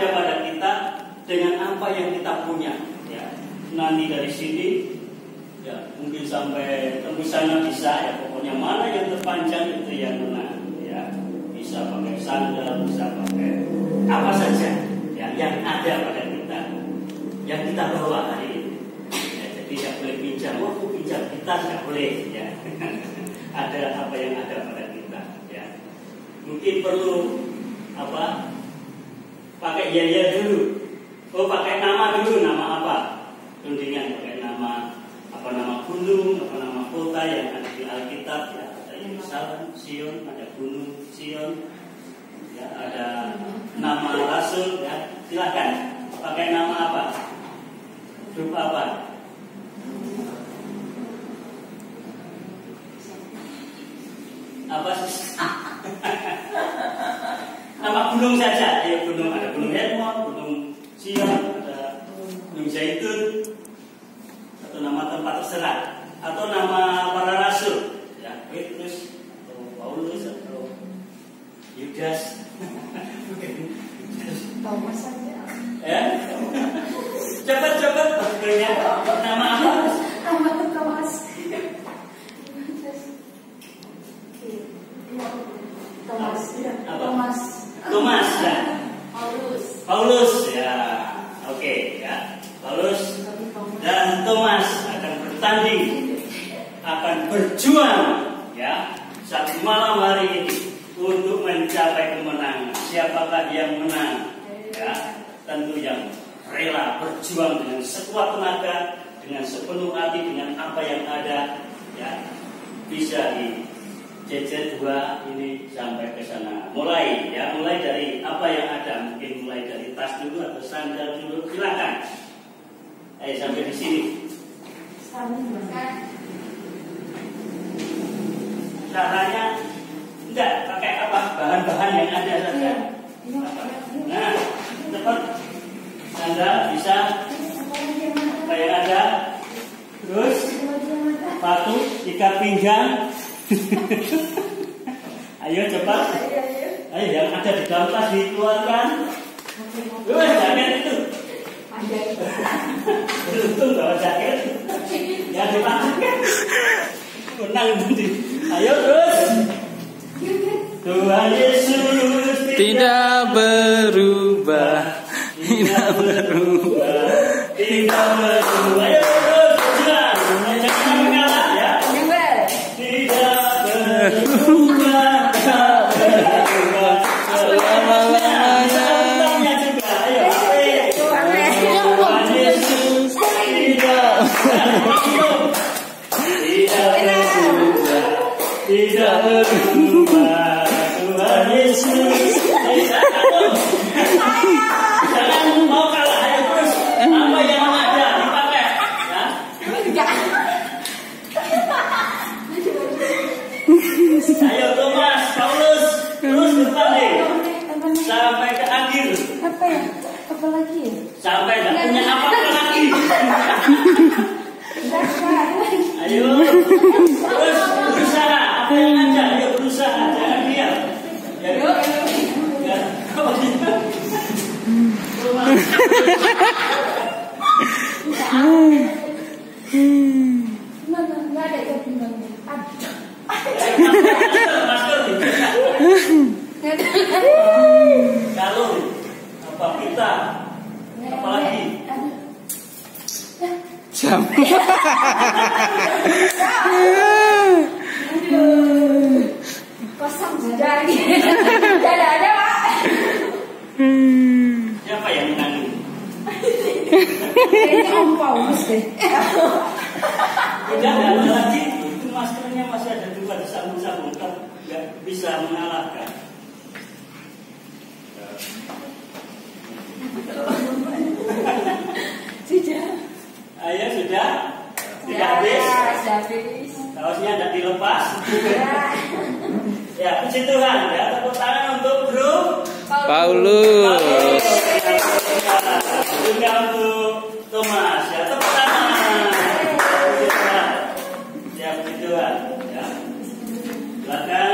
ada pada kita dengan apa yang kita punya. Ya, nanti dari sini, ya mungkin sampai tembus sana bisa. Ya, pokoknya mana yang terpanjang itu yang menang. Ya, bisa pakai sandal, bisa pakai apa saja. Ya, yang ada pada kita, yang kita bawa hari ini. Ya, jadi tidak boleh pinjam. Oh, pinjam kita tidak boleh. Ya, ada apa yang ada pada kita. Ya, mungkin perlu apa? Pakai ya dulu. Oh, pakai nama dulu. Nama apa? Rundingan pakai nama apa, nama gunung, apa nama kota yang ada di Alkitab. Ya, ada Yerusalem, Sion, ada gunung Sion. Ya, ada nama rasul. Ya, silakan pakai nama apa? Grup apa? Apa sih? Nama gunung saja. Ayo, gunung, ada gunung Hermon, gunung Sion, ada gunung Zaitun, atau nama tempat terserah, atau nama para rasul, ya, Petrus, atau Paulus, atau Yudas, Thomas saja. ya, cepat pakai nama apa? Thomas. Thomas, ya. Paulus, ya. Oke, ya. Paulus dan Thomas akan bertanding, akan berjuang, ya, satu malam hari ini untuk mencapai kemenangan. Siapakah yang menang? Ya, tentu yang rela berjuang dengan sekuat tenaga, dengan sepenuh hati, dengan apa yang ada, ya, bisa di JJ 2 ini sampai ke sana. Mulai dari apa yang ada, mungkin mulai dari tas dulu atau sandal dulu, silakan. Ayo sampai di sini. Caranya enggak pakai apa, bahan-bahan yang ada saja. Nah, cepat. Sandal bisa apa yang ada. Terus sepatu, ikat pinggang. Ayo cepat. Ayo yang ada di dalam tas dikeluarkan. Jaket itu. Beruntung bawa jaket. Ya dipakai. Menang nanti. Ayo terus. Tuhan Yesus tidak berubah. Tidak berubah. Ayo terus berjuang. Jangan mengalah ya. Tidak berubah. Selama-lamanya. Juga. Ayo. Tuhan Yesus tidak berubah. Tidak berubah. Tuhan Yesus tidak berubah. Jangan mau kalah. Ayo terus. Apa yang ada dipakai, ya? Ayo Thomas, Paulus, terus bertanding sampai ke akhir. Apa lagi? Sampai tidak punya apa-apa lagi. Ayo, terus berusaha. Apa yang ada? Ayo berusaha, jangan diam. Ya, ya. Nggak ada yang bimbangnya. Kalau apa kita, apalagi jam. Kosong sudah lagi. Tidak ada Pak. siapa yang menanggung? Kayaknya Om Paulus deh. Tidak ada lagi. Itu maskernya masih ada dua disambung-sambung, nggak bisa mengalahkan. Sudah. Ayo sudah. Tidak habis. Habis. Kaosnya tidak dilepas. Ya, puji Tuhan. Ya, tepuk tangan untuk grup Paulus. Juga untuk Thomas. Ya, tepuk tangan. Puji Tuhan. Ya, puji Tuhan. Ya. Silakan.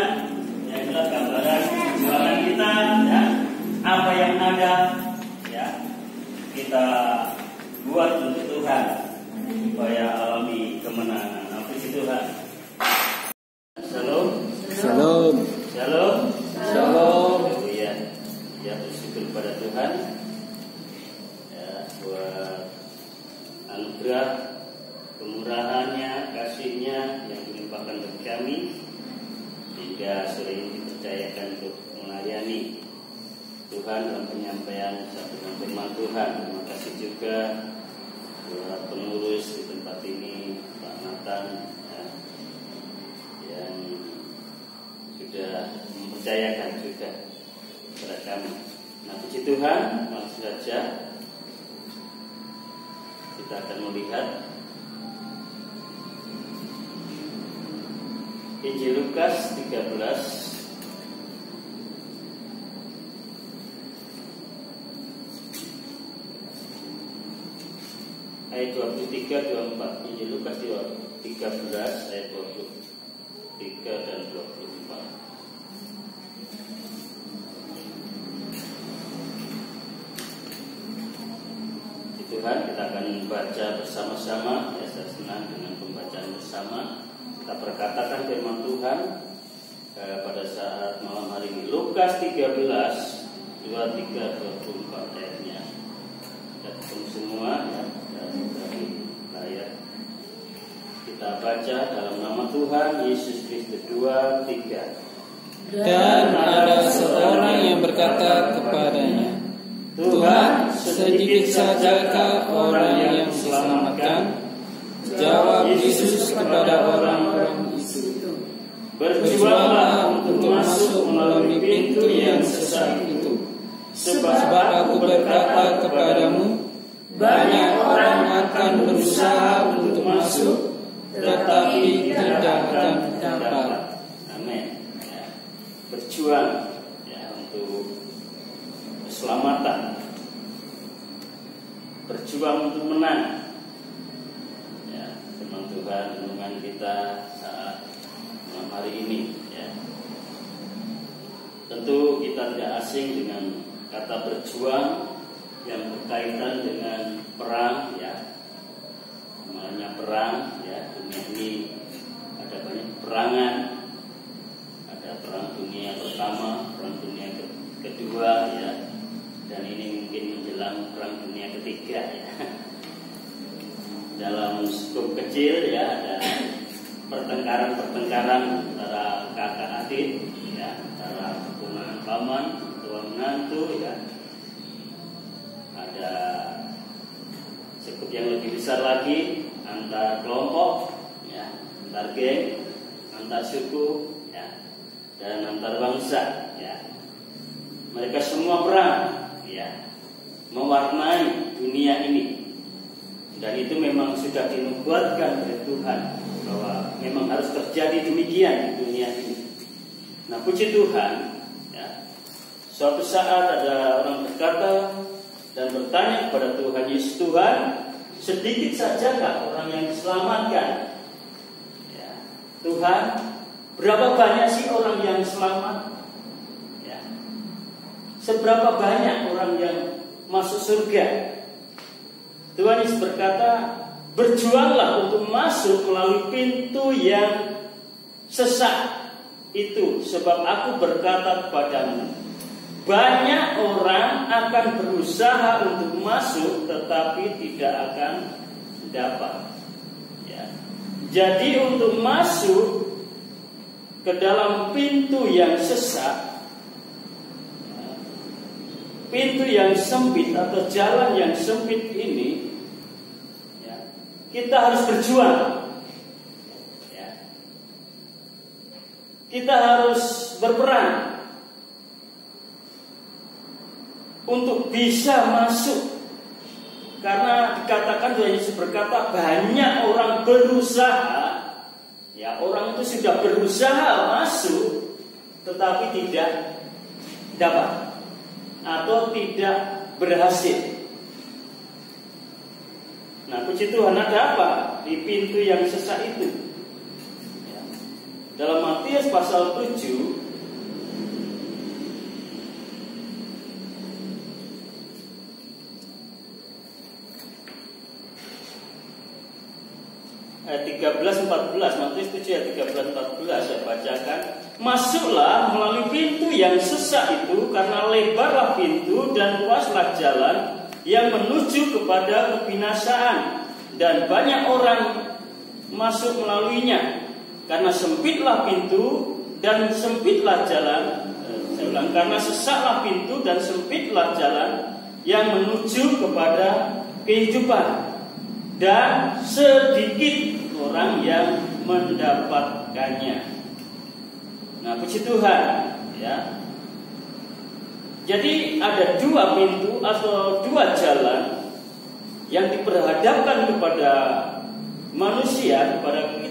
Ya, inilah gambaran perjuangan kita. Ya. Apa yang kita buat untuk Tuhan supaya alami kemenangan. Puji Tuhan. Shalom. Shalom. Shalom. Shalom. Ya, ya bersyukur pada Tuhan ya buat anugerah kemurahannya, kasihnya yang dilimpahkan bagi kami hingga sore ini dipercayakan untuk melayani Tuhan dalam penyampaian satu firman Tuhan. Terima kasih juga buat pengurus di tempat ini, Pak Nathan ya, yang sudah mempercayakan juga kepada kami. Nah, puji Tuhan, langsung saja kita akan melihat Injil Lukas 13 ayat 23-24. Injil Lukas 13 ayat 23 dan 24. Tuhan, kita akan baca bersama-sama. Ya, saya senang dengan pembacaan bersama. Kita perkatakan firman Tuhan pada saat malam hari ini. Lukas 13 23-24 ayatnya. Kita ketemu semua ya. Dari layar kita baca dalam nama Tuhan Yesus Kristus. 2, 3. Dan ada seorang yang berkata kepadanya, Tuhan, sedikit sajakah orang yang diselamatkan? Jawab Yesus kepada orang-orang itu, berjuanglah untuk masuk melalui pintu yang sesak itu. Sebab aku berkata kepadamu, banyak orang akan berusaha untuk masuk, tetapi tidak akan dapat. Amin. Ya. Berjuang ya, untuk keselamatan, berjuang untuk menang. Ya, firman Tuhan renungan kita saat malam hari ini. Ya. Tentu kita tidak asing dengan kata berjuang yang berkaitan dengan perang ya, namanya perang ya. Dunia ini ada banyak perangan, ada perang dunia pertama, perang dunia kedua ya, dan ini mungkin menjelang perang dunia ketiga ya. Dalam skup kecil ya ada pertengkaran antara kakak adik ya, antara keponakan paman, tua menantu ya. Ada skup yang lebih besar lagi antar kelompok ya, antar geng, antar suku ya, dan antar bangsa ya. Mereka semua perang ya, mewarnai dunia ini. Dan itu memang sudah dinubuatkan oleh Tuhan bahwa memang harus terjadi demikian di dunia ini. Nah, puji Tuhan ya, suatu saat ada orang berkata dan bertanya kepada Tuhan Yesus, Tuhan, sedikit sajakah orang yang diselamatkan? Ya, Tuhan, berapa banyak sih orang yang selamat? Ya, seberapa banyak orang yang masuk surga? Tuhan Yesus berkata, berjuanglah untuk masuk melalui pintu yang sesak itu, sebab aku berkata kepadamu, banyak orang akan berusaha untuk masuk tetapi tidak akan dapat ya. Jadi untuk masuk ke dalam pintu yang sesak, pintu yang sempit atau jalan yang sempit ini ya, kita harus berjuang ya. Kita harus berperang untuk bisa masuk. Karena dikatakan Tuhan Yesus berkata banyak orang berusaha ya, orang itu sudah berusaha masuk tetapi tidak dapat atau tidak berhasil. Nah, puji Tuhan, ada apa di pintu yang sesak itu ya. Dalam Matius pasal 7 ayat ayat 13-14, Matius 7 ayat 13-14 saya bacakan. Masuklah melalui pintu yang sesak itu, karena lebarlah pintu dan luaslah jalan yang menuju kepada kebinasaan, dan banyak orang masuk melaluinya. Karena sempitlah pintu dan sempitlah jalan, saya ulang, karena sesaklah pintu dan sempitlah jalan yang menuju kepada kehidupan, dan sedikit orang yang mendapatkannya. Nah, puji Tuhan, ya. Jadi ada dua pintu atau dua jalan yang diperhadapkan kepada manusia, kepada kita.